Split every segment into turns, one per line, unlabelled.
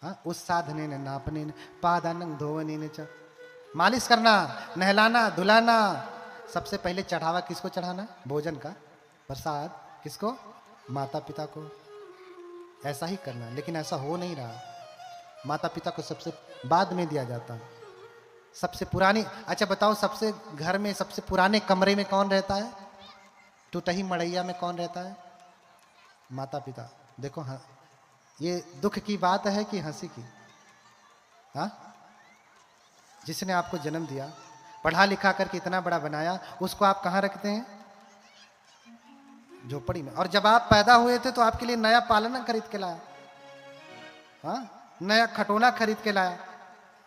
हाँ, उस साधने ने नापने ने पादानंग धोवने ने च मालिश करना, नहलाना, धुलाना। सबसे पहले चढ़ावा किसको चढ़ाना? भोजन का प्रसाद किसको? माता पिता को। ऐसा ही करना, लेकिन ऐसा हो नहीं रहा। माता पिता को सबसे बाद में दिया जाता है। सबसे पुरानी, अच्छा बताओ, सबसे घर में सबसे पुराने कमरे में कौन रहता है? टूटही मड़ैया में कौन रहता है? माता पिता। देखो हाँ, ये दुख की बात है कि हंसी की? हाँ, जिसने आपको जन्म दिया, पढ़ा लिखा करके इतना बड़ा बनाया, उसको आप कहाँ रखते हैं? झोपड़ी में। और जब आप पैदा हुए थे तो आपके लिए नया पालना खरीद के लाया, हाँ, नया खटोना खरीद के लाया,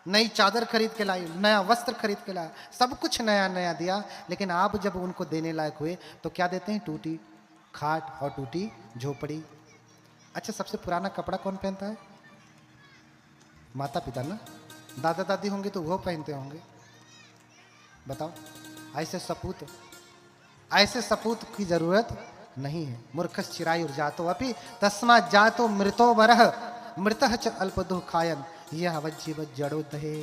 नई चादर खरीद के लाई, नया वस्त्र खरीद के लाया, सब कुछ नया नया दिया। लेकिन आप जब उनको देने लायक हुए तो क्या देते हैं? टूटी खाट और टूटी झोपड़ी। अच्छा, सबसे पुराना कपड़ा कौन पहनता है? माता पिता ना। दादा दादी होंगे तो वो पहनते होंगे। बताओ, ऐसे सपूत की जरूरत नहीं है। मूर्खस चिरायुर जातो अपि तस्मा जातो मृतो वरह मृतः च अल्पदुः खायन यह वज्जीव जड़ो दहे।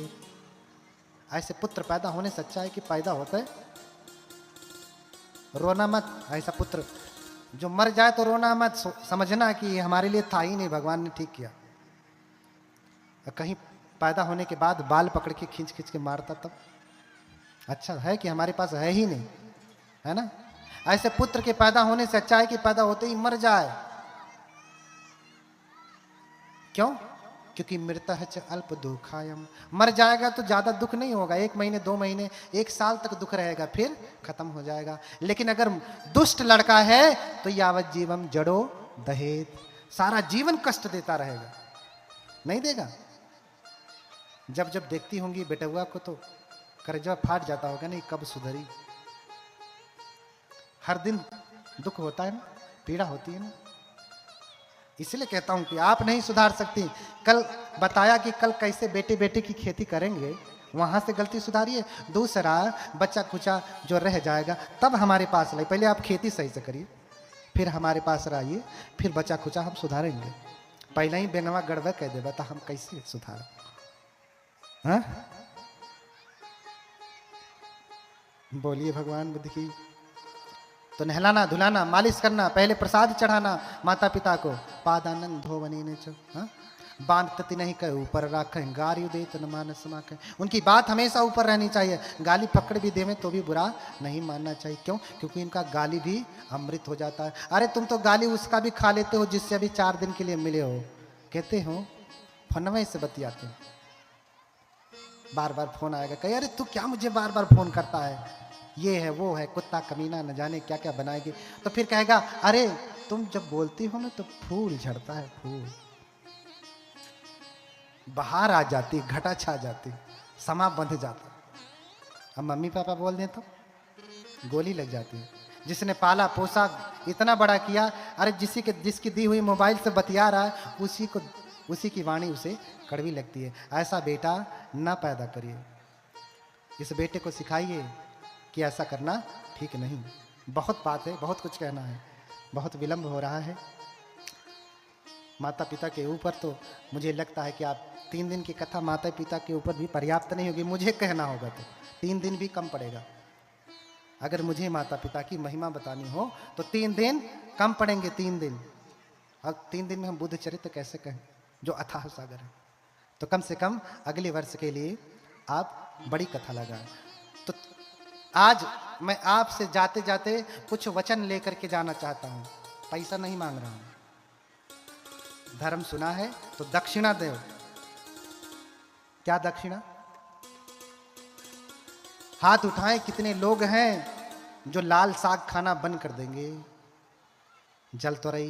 ऐसे पुत्र पैदा होने से अच्छा है कि पैदा होता है रोना मत। ऐसा पुत्र जो मर जाए तो रोना मत, समझना कि हमारे लिए था ही नहीं, भगवान ने ठीक किया। कहीं पैदा होने के बाद बाल पकड़ के खींच खींच के मारता तब अच्छा है कि हमारे पास है ही नहीं, है ना? ऐसे पुत्र के पैदा होने से अच्छा है कि पैदा होते ही मर जाए। क्यों? क्योंकि मृतः च अल्प दुखायम। मर जाएगा तो ज्यादा दुख नहीं होगा, 1 महीने 2 महीने 1 साल तक दुख रहेगा, फिर खत्म हो जाएगा। लेकिन अगर दुष्ट लड़का है तो यावत जीवम जड़ो दहेत, सारा जीवन कष्ट देता रहेगा। नहीं देगा? जब जब देखती होंगी बेटुआ को तो करजा फाट जाता होगा, नहीं कब सुधरी। हर दिन दुख होता है ना, पीड़ा होती है ना। इसलिए कहता हूं कि आप नहीं सुधार सकती। कल बताया कि कल कैसे बेटे बेटे की खेती करेंगे, वहां से गलती सुधारिए। दूसरा, बच्चा कुचा जो रह जाएगा तब हमारे पास लाइए। पहले आप खेती सही से करिए, फिर हमारे पास रहिए, फिर बच्चा कुचा हम सुधारेंगे। पहले ही बेनवा गड़बड़ कह देगा तो हम कैसे सुधार? हाँ, बोलिए भगवान बुद्ध की। तो नहलाना, धुलाना, मालिश करना, पहले प्रसाद चढ़ाना माता पिता को। पादानंद धोवने ने चो, हाँ, बांध तति नहीं कहे ऊपर राखें, गारी दे तो न मानस माखें। उनकी बात हमेशा ऊपर रहनी चाहिए। गाली पकड़ भी देवें तो भी बुरा नहीं मानना चाहिए। क्यों? क्योंकि इनका गाली भी अमृत हो जाता है। अरे तुम तो गाली उसका भी खा लेते हो जिससे अभी 4 दिन के लिए मिले हो। कहते हो फोनवे से बतियाते हो, बार बार फोन आएगा, कहे अरे तू क्या मुझे बार बार फोन करता है, ये है वो है, कुत्ता कमीना न जाने क्या क्या बनाएगी। तो फिर कहेगा अरे तुम जब बोलती हो ना तो फूल झड़ता है, फूल बाहर आ जाती, घटा छा जाती, समा बंध जाता। अब मम्मी पापा बोल दें तो गोली लग जाती है। जिसने पाला पोसा इतना बड़ा किया, अरे जिसकी दी हुई मोबाइल से बतिया रहा है उसी की वाणी उसे कड़वी लगती है। ऐसा बेटा ना पैदा करिए। इस बेटे को सिखाइए कि ऐसा करना ठीक नहीं। बहुत बात है, बहुत कुछ कहना है, बहुत विलंब हो रहा है। माता पिता के ऊपर तो मुझे लगता है कि आप 3 दिन की कथा माता पिता के ऊपर भी पर्याप्त नहीं होगी। मुझे कहना होगा तो 3 दिन भी कम पड़ेगा। अगर मुझे माता पिता की महिमा बतानी हो तो 3 दिन कम पड़ेंगे, 3 दिन। और 3 दिन में हम बुद्ध चरित्र कैसे कहें जो अथाह सागर है। तो कम से कम अगले वर्ष के लिए आप बड़ी कथा लगाएं। तो आज मैं आपसे जाते जाते कुछ वचन लेकर के जाना चाहता हूं। पैसा नहीं मांग रहा हूं। धर्म सुना है तो दक्षिणा दो। क्या दक्षिणा? हाथ उठाएं, कितने लोग हैं जो लाल साग खाना बंद कर देंगे? जल तोरई,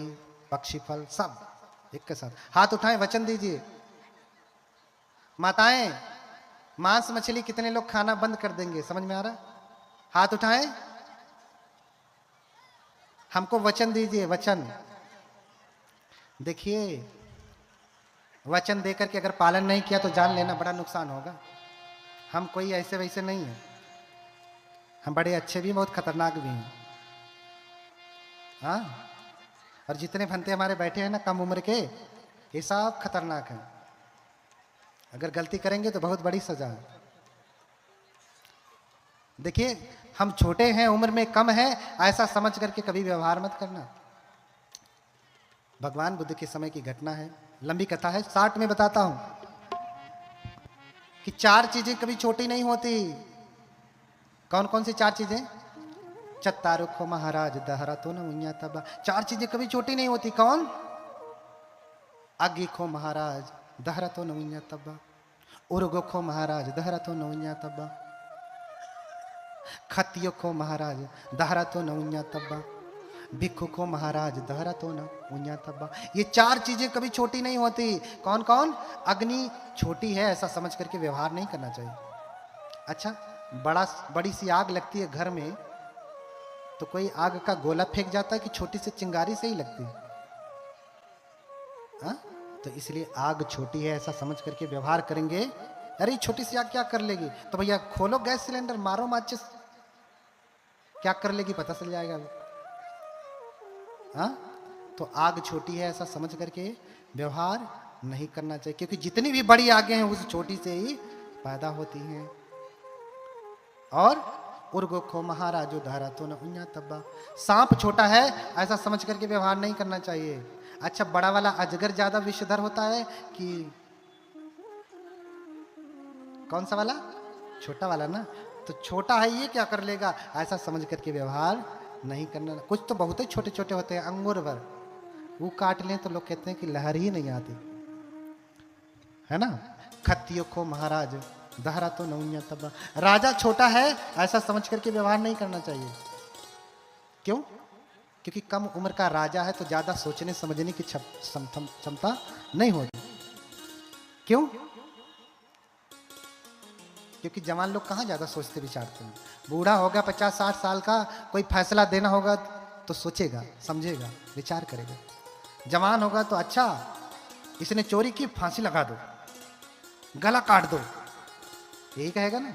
पक्षी फल सब एक के साथ हाथ उठाएं, वचन दीजिए। माताएं, मांस मछली कितने लोग खाना बंद कर देंगे? समझ में आ रहा? हाथ उठाएं, हमको वचन दीजिए, वचन। देखिए, वचन देकर के अगर पालन नहीं किया तो जान लेना बड़ा नुकसान होगा। हम कोई ऐसे वैसे नहीं है, हम बड़े अच्छे भी, बहुत खतरनाक भी हैं। हाँ, और जितने भंते हमारे बैठे हैं ना कम उम्र के, ये सब खतरनाक हैं। अगर गलती करेंगे तो बहुत बड़ी सजा है। देखिए, हम छोटे हैं, उम्र में कम है, ऐसा समझ करके कभी व्यवहार मत करना। भगवान बुद्ध के समय की घटना है, लंबी कथा है, 60 में बताता हूं कि 4 चीजें कभी छोटी नहीं होती। कौन कौन सी 4 चीजें? चत्तारुखो महाराज दहरा तो न उन्या तबा। 4 चीजें कभी छोटी नहीं होती। कौन? अग्गिखो महाराज दहरा तो न उन्या तबा, उर्गोखो महाराज दहरा तो न उन्या तबा, खतियोखो महाराज दहरा तो न उन्या तबा, भिक्षु को महाराज दहरा तो न उन्या तब्बा। ये 4 चीजें कभी छोटी नहीं होती। कौन कौन? अग्नि छोटी है ऐसा समझ करके व्यवहार नहीं करना चाहिए। अच्छा, बड़ी सी आग लगती है घर में, तो कोई आग का गोला फेंक जाता है कि छोटी सी चिंगारी से ही लगती है? हाँ? तो इसलिए आग छोटी है ऐसा समझ करके व्यवहार करेंगे। अरे छोटी सी आग क्या कर लेगी? तो भैया खोलो गैस सिलेंडर, मारो माचिस, क्या कर लेगी पता चल जाएगा। हाँ? तो आग छोटी है ऐसा समझ करके व्यवहार नहीं करना चाहिए, क्योंकि जितनी भी बड़ी आगे हैं उस छोटी से ही पैदा होती हैं। और उर्गोखो महाराजो धारा तो न उन्या तब्बा। सांप छोटा है ऐसा समझ करके व्यवहार नहीं करना चाहिए। अच्छा, बड़ा वाला अजगर ज्यादा विषधर होता है कि कौन सा वाला? छोटा वाला ना। तो छोटा है ये क्या कर लेगा ऐसा समझ करके व्यवहार नहीं करना। कुछ तो बहुत ही छोटे छोटे होते हैं, अंगूर भर, वो काट लें तो लोग कहते हैं कि लहर ही नहीं आती है ना। खत्तियों को महाराज दहरा तो नौन्या तब। राजा छोटा है ऐसा समझ करके व्यवहार नहीं करना चाहिए। क्यों? क्योंकि कम उम्र का राजा है तो ज्यादा सोचने समझने की क्षमता नहीं होती। क्यों? क्योंकि जवान लोग कहाँ ज्यादा सोचते विचारते हैं। बूढ़ा होगा 50-60 साल का, कोई फैसला देना होगा तो सोचेगा, समझेगा, विचार करेगा। जवान होगा तो अच्छा इसने चोरी की, फांसी लगा दो, गला काट दो, यही कहेगा ना।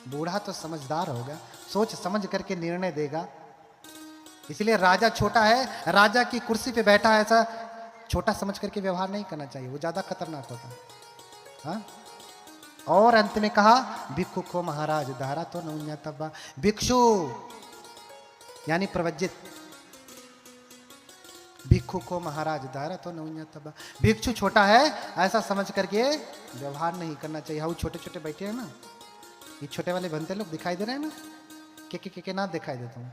बूढ़ा तो समझदार होगा, सोच समझ करके निर्णय देगा। इसलिए राजा छोटा है, राजा की कुर्सी पे बैठा है ऐसा छोटा समझ करके व्यवहार नहीं करना चाहिए, वो ज्यादा खतरनाक होता है। हाँ? और अंत में कहा भिक्षु को महाराज धारा तो नौन्या तब्बा। भिक्षु यानी प्रवज्जित, भिक्षु को महाराज धारा तो नौन्या तब्बा। भिक्षु छोटा है ऐसा समझ करके व्यवहार नहीं करना चाहिए। हाँ, छोटे छोटे बैठे हैं ना, ये छोटे वाले बनते लोग दिखाई दे रहे हैं ना, के ना दिखाई देता हूं,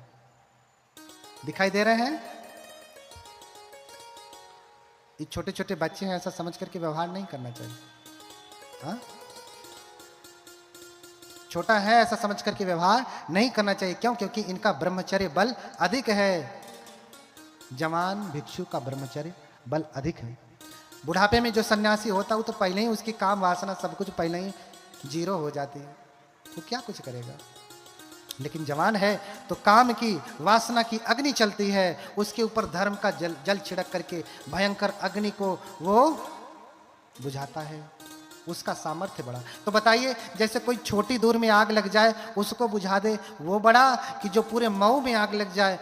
दिखाई दे रहे हैं। ये छोटे छोटे बच्चे हैं ऐसा समझ करके व्यवहार नहीं करना चाहिए। हाँ? छोटा है ऐसा समझ करके व्यवहार नहीं करना चाहिए। क्यों? क्योंकि इनका ब्रह्मचर्य बल अधिक है। जवान भिक्षु का ब्रह्मचर्य बल अधिक है। बुढ़ापे में जो सन्यासी होता है वो तो पहले ही उसकी काम वासना सब कुछ पहले ही जीरो हो जाती है, वो क्या कुछ करेगा। लेकिन जवान है तो काम की वासना की अग्नि चलती है, उसके ऊपर धर्म का जल छिड़क करके भयंकर अग्नि को वो बुझाता है, उसका सामर्थ्य बड़ा। तो बताइए, जैसे कोई छोटी दूर में आग लग जाए उसको बुझा दे वो बड़ा, कि जो पूरे मऊ में आग लग जाए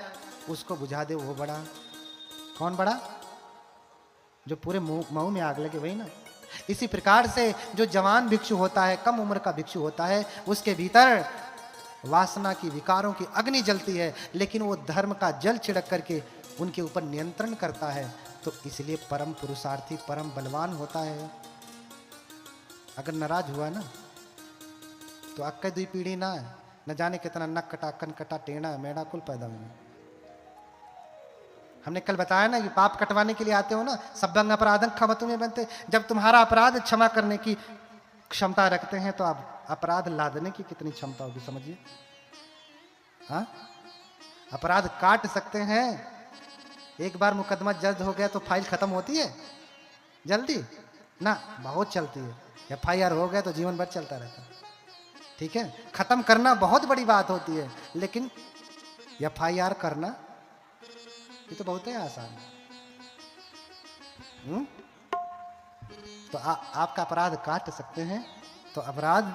उसको बुझा दे वो बड़ा? कौन बड़ा? जो पूरे मऊ में आग लगे वही ना। इसी प्रकार से जो जवान भिक्षु होता है, कम उम्र का भिक्षु होता है, उसके भीतर वासना की विकारों की अग्नि जलती है, लेकिन वो धर्म का जल छिड़क करके उनके ऊपर नियंत्रण करता है। तो इसलिए परम पुरुषार्थी परम बलवान होता है। अगर नाराज हुआ ना तो अक्के 2 पीढ़ी ना न जाने कितना नक कटा, कन कटा, टेढ़ा मेढ़ा कुल पैदा हुआ। हमने कल बताया ना कि पाप कटवाने के लिए आते हो ना, सब्बंग अपराधं क्षमतु में बनते। जब तुम्हारा अपराध क्षमा करने की क्षमता रखते हैं तो आप अपराध लादने की कितनी क्षमता होगी समझिए। हाँ? अपराध काट सकते हैं। एक बार मुकदमा जल्द हो गया तो फाइल खत्म होती है जल्दी ना, बहुत चलती है। FIR हो गया तो जीवन भर चलता रहता है। ठीक है, खत्म करना बहुत बड़ी बात होती है, लेकिन FIR करना ये तो बहुत ही आसान है। तो आपका अपराध काट सकते हैं तो अपराध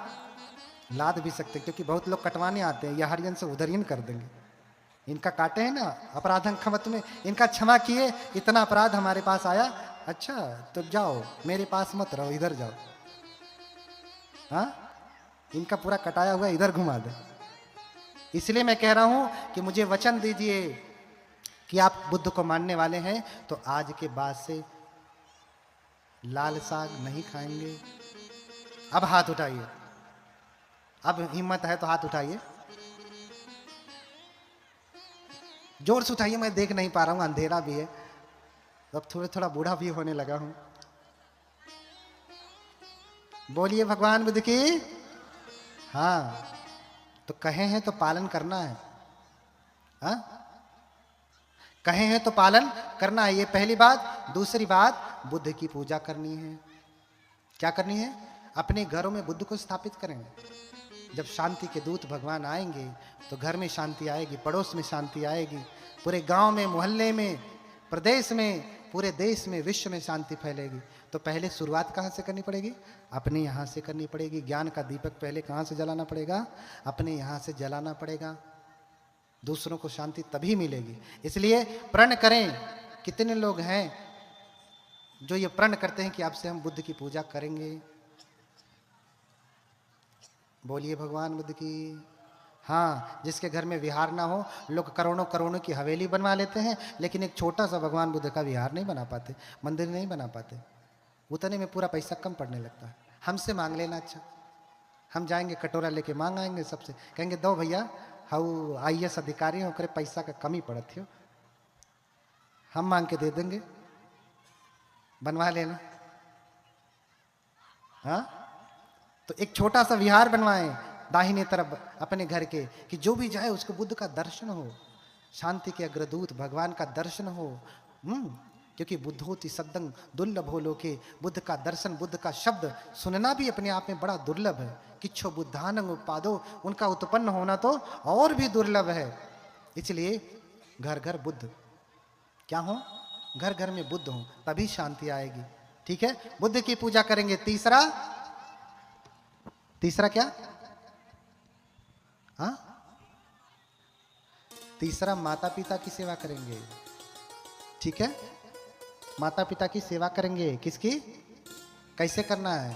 लाद भी सकते हैं, क्योंकि बहुत लोग कटवाने आते हैं, या हरियन से उधरियन कर देंगे। इनका काटे हैं ना अपराधं क्षमत में, इनका क्षमा किए, इतना अपराध हमारे पास आया, अच्छा तो जाओ मेरे पास मत रहो, इधर जाओ। हाँ, इनका पूरा कटाया हुआ इधर घुमा दे। इसलिए मैं कह रहा हूं कि मुझे वचन दीजिए कि आप बुद्ध को मानने वाले हैं तो आज के बाद से लाल साग नहीं खाएंगे। अब हाथ उठाइए, अब हिम्मत है तो हाथ उठाइए, जोर से उठाइए, मैं देख नहीं पा रहा हूं, अंधेरा भी है, अब थोड़ा थोड़ा बूढ़ा भी होने लगा हूं। बोलिए भगवान बुद्ध की। हाँ, तो कहे हैं तो पालन करना है। हाँ, कहे हैं तो पालन करना है, ये पहली बात। दूसरी बात, बुद्ध की पूजा करनी है। क्या करनी है? अपने घरों में बुद्ध को स्थापित करेंगे। जब शांति के दूत भगवान आएंगे तो घर में शांति आएगी, पड़ोस में शांति आएगी, पूरे गांव में, मोहल्ले में, प्रदेश में, पूरे देश में, विश्व में शांति फैलेगी। तो पहले शुरुआत कहाँ से करनी पड़ेगी? अपने यहाँ से करनी पड़ेगी। ज्ञान का दीपक पहले कहाँ से जलाना पड़ेगा? अपने यहाँ से जलाना पड़ेगा। दूसरों को शांति तभी मिलेगी। इसलिए प्रण करें। कितने लोग हैं जो ये प्रण करते हैं कि अब से हम बुद्ध की पूजा करेंगे? बोलिए भगवान बुद्ध की। हाँ, जिसके घर में विहार ना हो, लोग करोड़ों करोड़ों की हवेली बनवा लेते हैं, लेकिन एक छोटा सा भगवान बुद्ध का विहार नहीं बना पाते, मंदिर नहीं बना पाते। उतने में पूरा पैसा कम पड़ने लगता है। हमसे मांग लेना अच्छा। हम जाएंगे कटोरा लेके मांग आएंगे सबसे, कहेंगे दो भैया, हाउ IAS अधिकारी होकर पैसा का कमी पड़त हो, हम मांग के दे देंगे, बनवा लेना। हाँ, तो एक छोटा सा विहार बनवाएं दाहिने तरफ अपने घर के, कि जो भी जाए उसको बुद्ध का दर्शन हो, शांति के अग्रदूत भगवान का दर्शन हो। क्योंकि बुद्धोति सद्दं दुर्लभो लोके, बुद्ध का दर्शन, बुद्ध का शब्द सुनना भी अपने आप में बड़ा दुर्लभ है। किच्छो बुद्धानंग उत्पादो, उनका उत्पन्न होना तो और भी दुर्लभ है। इसलिए घर घर बुद्ध क्या हो? घर घर में बुद्ध हो, तभी शांति आएगी। ठीक है, बुद्ध की पूजा करेंगे। तीसरा क्या? हाँ, तीसरा माता पिता की सेवा करेंगे। ठीक है, माता पिता की सेवा करेंगे। किसकी? कैसे करना है?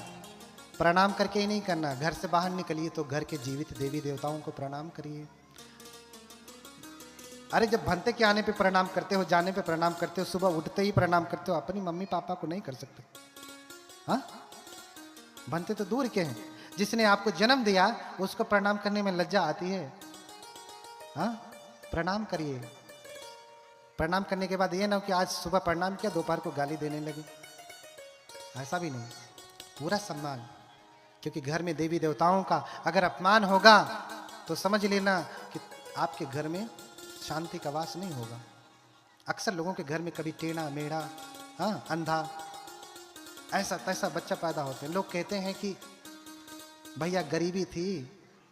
प्रणाम करके ही नहीं करना। घर से बाहर निकलिए तो घर के जीवित देवी देवताओं को प्रणाम करिए। अरे जब भंते के आने पे प्रणाम करते हो, जाने पे प्रणाम करते हो, सुबह उठते ही प्रणाम करते हो, अपनी मम्मी पापा को नहीं कर सकते? हाँ, भंते तो दूर के हैं, जिसने आपको जन्म दिया उसको प्रणाम करने में लज्जा आती है। हाँ, प्रणाम करिए। प्रणाम करने के बाद ये ना हो कि आज सुबह प्रणाम किया, दोपहर को गाली देने लगे, ऐसा भी नहीं। पूरा सम्मान, क्योंकि घर में देवी देवताओं का अगर अपमान होगा तो समझ लेना कि आपके घर में शांति का वास नहीं होगा। अक्सर लोगों के घर में कभी टेढ़ा मेढ़ा, हाँ, अंधा, ऐसा तैसा बच्चा पैदा होते हैं। लोग कहते हैं कि भैया गरीबी थी,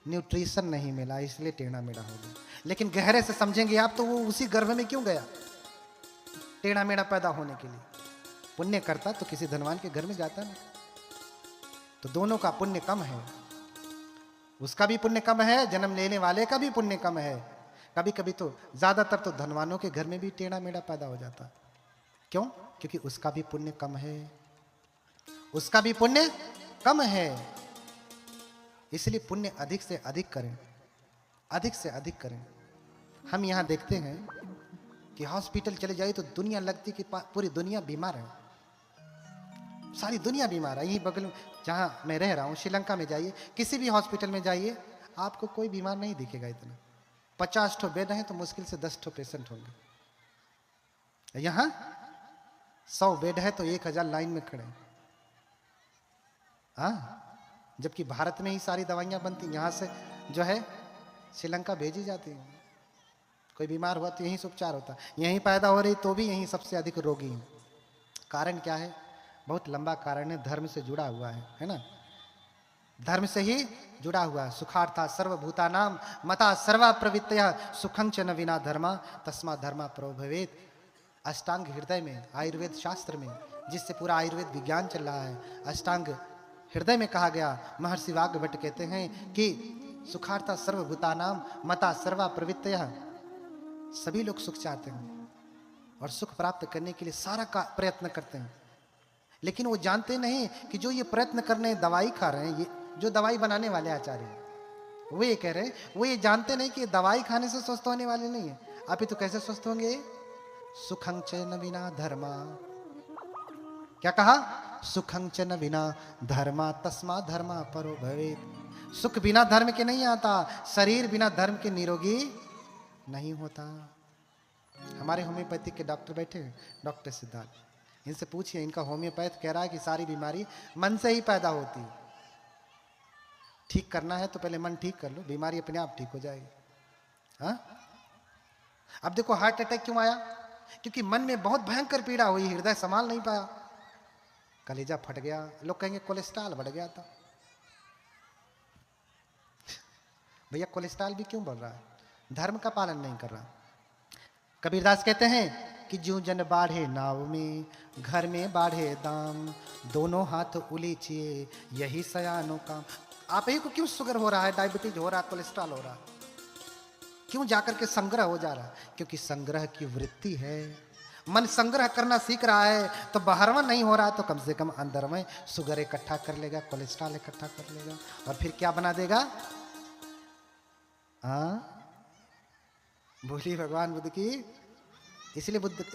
न्यूट्रिशन नहीं मिला, इसलिए टेढ़ा मेढ़ा हो गया। लेकिन गहरे से समझेंगे आप तो वो उसी गर्भ में क्यों गया टेढ़ा मेढ़ा पैदा होने के लिए? पुण्य करता तो किसी धनवान के घर में जाता ना। तो दोनों का पुण्य कम है, उसका भी पुण्य कम है, जन्म लेने वाले का भी पुण्य कम है। कभी कभी तो ज्यादातर तो धनवानों के घर में भी टेढ़ा मेढ़ा पैदा हो जाता। क्यों? क्योंकि उसका भी पुण्य कम है, उसका भी पुण्य कम है। इसलिए पुण्य अधिक से अधिक करें, अधिक से अधिक करें। हम यहाँ देखते हैं कि हॉस्पिटल चले जाइए तो दुनिया लगती कि पूरी दुनिया बीमार है, सारी दुनिया बीमार है। यही बगल में जहाँ मैं रह रहा हूँ, श्रीलंका में जाइए, किसी भी हॉस्पिटल में जाइए, आपको कोई बीमार नहीं दिखेगा। इतना 50 ठो बेड हैं तो मुश्किल से 10 ठो पेशेंट होंगे। यहाँ 100 बेड है तो 1000 लाइन में खड़े। हाँ, जबकि भारत में ही सारी दवाइयाँ बनती, यहाँ से जो है श्रीलंका भेजी जाती है। कोई बीमार हुआ तो यहीं से उपचार होता, यहीं पैदा हो रही तो भी यहीं सबसे अधिक रोगी हैं। कारण क्या है? बहुत लंबा कारण है, धर्म से जुड़ा हुआ है ना? धर्म से ही जुड़ा हुआ है। सुखार्था सर्वभूतानाम मता सर्वा प्रवृत्तयः सुखं च न विना धर्मा तस्मा धर्मा प्रभवेत्। अष्टांग हृदय में, आयुर्वेद शास्त्र में, जिससे पूरा आयुर्वेद विज्ञान चल रहा है, अष्टांग हृदय में कहा गया। महर्षि वाग्भट कहते हैं कि सुखार्था सर्वभूतानाम मता सर्वा प्रवृत्तयः, सभी लोग सुख चाहते हैं और सुख प्राप्त करने के लिए सारा का प्रयत्न करते हैं, लेकिन वो जानते नहीं कि जो ये प्रयत्न कर रहे हैं, दवाई खा रहे हैं, जो दवाई बनाने वाले आचार्य हैं, वो ये कह रहे हैं, वो ये जानते नहीं कि दवाई खाने से स्वस्थ होने वाले नहीं है। आप ही तो कैसे स्वस्थ होंगे? सुखं च न विना धर्मा, क्या कहा? सुखं च न विना धर्मा तस्मा धर्मा परो भवेत्। सुख बिना धर्म के नहीं आता, शरीर बिना धर्म के निरोगी नहीं होता। हमारे होम्योपैथिक के डॉक्टर बैठे हैं, डॉक्टर सिद्धार्थ, इनसे पूछिए, इनका होम्योपैथ कह रहा है कि सारी बीमारी मन से ही पैदा होती है। ठीक करना है तो पहले मन ठीक कर लो, बीमारी अपने आप ठीक हो जाएगी। हाँ, अब देखो हार्ट अटैक क्यों आया? क्योंकि मन में बहुत भयंकर पीड़ा हुई, हृदय संभाल नहीं पाया, कलेजा फट गया। लोग कहेंगे कोलेस्ट्रॉल बढ़ गया था। भैया कोलेस्ट्रॉल भी क्यों बढ़ रहा है? धर्म का पालन नहीं कर रहा। कबीरदास कहते हैं कि ज्यों जन बाढ़े नाव में, घर में बाढ़े दाम, दोनों हाथ उलीचिए यही सयानो काम। आप ही को क्यों शुगर हो रहा है, डायबिटीज हो रहा है, कोलेस्ट्रॉल हो रहा है? क्यों जाकर के संग्रह हो जा रहा है? क्योंकि संग्रह की वृत्ति है। मन संग्रह करना सीख रहा है तो बाहरवा नहीं हो रहा, तो कम से कम अंदर में शुगर इकट्ठा कर लेगा, कोलेस्ट्रॉल इकट्ठा कर लेगा, और फिर क्या बना देगा? हाँ, बोली भगवान बुद्ध की। इसलिए बुद्ध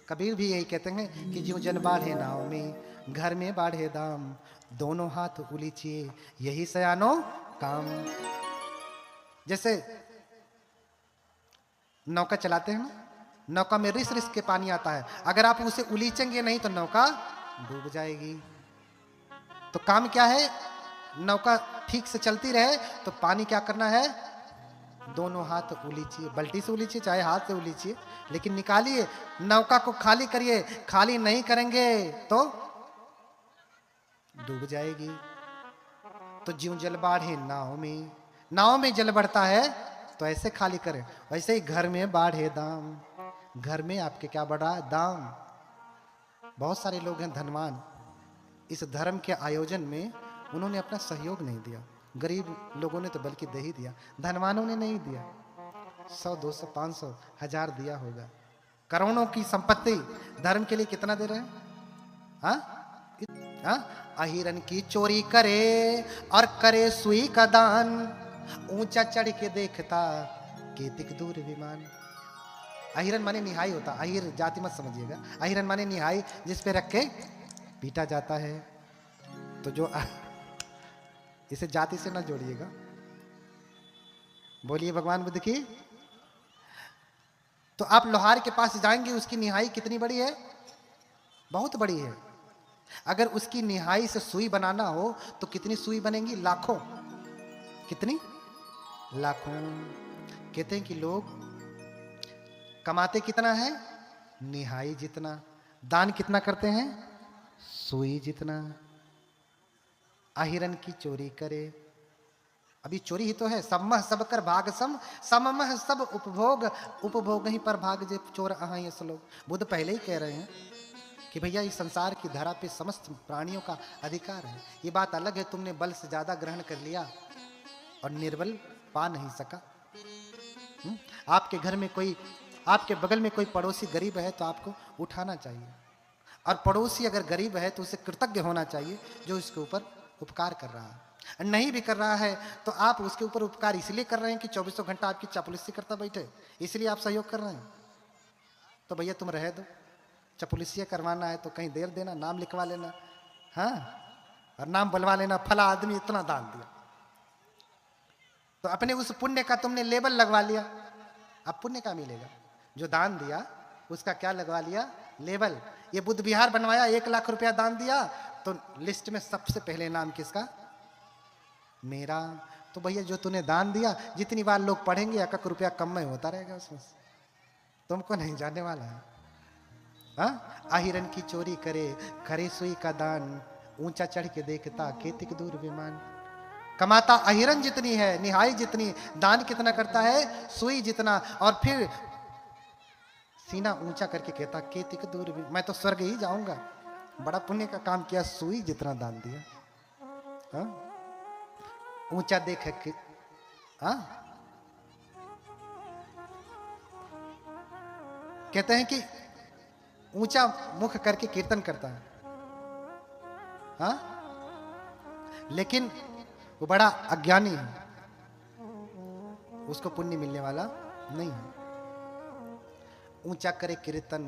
कबीर भी यही कहते हैं कि ज्यों जन बाढ़े नाव में, घर में बाढ़े दाम, दोनों हाथ उलीचिए यही सयानो काम। जैसे नौका चलाते हैं ना, नौका में रिस रिस के पानी आता है, अगर आप उसे उलीचेंगे नहीं तो नौका डूब जाएगी। तो काम क्या है? नौका ठीक से चलती रहे तो पानी क्या करना है? दोनों हाथ उलीचिए, बल्टी से उलीचिए चाहे हाथ से उलीचिए, लेकिन निकालिए, नौका को खाली करिए। खाली नहीं करेंगे तो डूब जाएगी। तो ज्यों जल बाढ़े नाव में, नाव में जल बढ़ता है तो ऐसे खाली करें। वैसे ही घर में बाढ़े दाम, घर में आपके क्या बढ़ा? दाम। बहुत सारे लोग हैं धनवान, इस धर्म के आयोजन में उन्होंने अपना सहयोग नहीं दिया। गरीब लोगों ने तो बल्कि दे ही दिया, धनवानों ने नहीं दिया। 100, 200, 500, 1000 दिया होगा। करोड़ों की संपत्ति धर्म के लिए कितना दे रहे हैं? हाँ, अहिरन की चोरी करे और करे सुई का दान, ऊंचा चढ़ के देखता केतिक दूर विमान। अहिरन माने निहाई होता, अहिर जाति मत समझिएगा। अहिरन माने निहाई, जिस पे रख के पीटा जाता है। तो जो इसे जाति से ना जोड़िएगा। बोलिए भगवान बुद्ध की। तो आप लोहार के पास जाएंगे, उसकी निहाई कितनी बड़ी है? बहुत बड़ी है। अगर उसकी निहाई से सुई बनाना हो तो कितनी सुई बनेंगी? लाखों। कितनी? लाखों। कहते हैं कि लोग कमाते कितना है? निहाई जितना। दान कितना करते हैं? सुई जितना। अहिरन की चोरी करे, अभी चोरी ही तो है। समह सब कर भाग सम, सममह सब उपभोग, उपभोग ही पर भाग जे चोर अहाँ ये श्लोक। बुद्ध पहले ही कह रहे हैं कि भैया इस संसार की धरा पे समस्त प्राणियों का अधिकार है। ये बात अलग है तुमने बल से ज्यादा ग्रहण कर लिया और निर्बल पा नहीं सका। आपके घर में कोई, आपके बगल में कोई पड़ोसी गरीब है तो आपको उठाना चाहिए, और पड़ोसी अगर गरीब है तो उसे कृतज्ञ होना चाहिए जो इसके ऊपर उपकार कर रहा है। नहीं भी कर रहा है तो आप उसके ऊपर उपकार इसलिए कर रहे हैं कि 24 घंटा आपकी चापलूसी करता बैठे, इसलिए आप सहयोग कर रहे हैं। तो भैया तुम रह दो, चापलूसी करवाना है तो कहीं देर देना, नाम लिखवा लेना, हाँ, और नाम बुलवा लेना, फला आदमी इतना दान दिया। तो अपने उस पुण्य का तुमने लेबल लगवा लिया, अब पुण्य का मिलेगा। जो दान दिया उसका क्या लगवा लिया? लेबल। ये बुद्ध विहार बनवाया, 1 लाख रुपया दान दिया, तो लिस्ट में सबसे पहले नाम किसका? मेरा। तो भैया जो तूने दान दिया, जितनी बार लोग पढ़ेंगे 1 रुपया कम में होता रहेगा उसमें, तुमको नहीं जाने वाला है। हाँ, आहिरन की चोरी करे, करे सुई का दान, ऊंचा चढ़ के देखता केतिक दूर विमान। कमाता अहिरन जितनी है, निहाई जितनी, दान कितना करता है? सुई जितना, और फिर सीना ऊंचा करके कहता केतिक दूर, मैं तो स्वर्ग ही जाऊंगा, बड़ा पुण्य का काम किया, सुई जितना दान दिया। हाँ, ऊंचा देख के, हाँ, कहते हैं कि ऊंचा मुख करके कीर्तन करता है, हाँ, लेकिन वो बड़ा अज्ञानी है, उसको पुण्य मिलने वाला नहीं है। ऊंचा करे कीर्तन,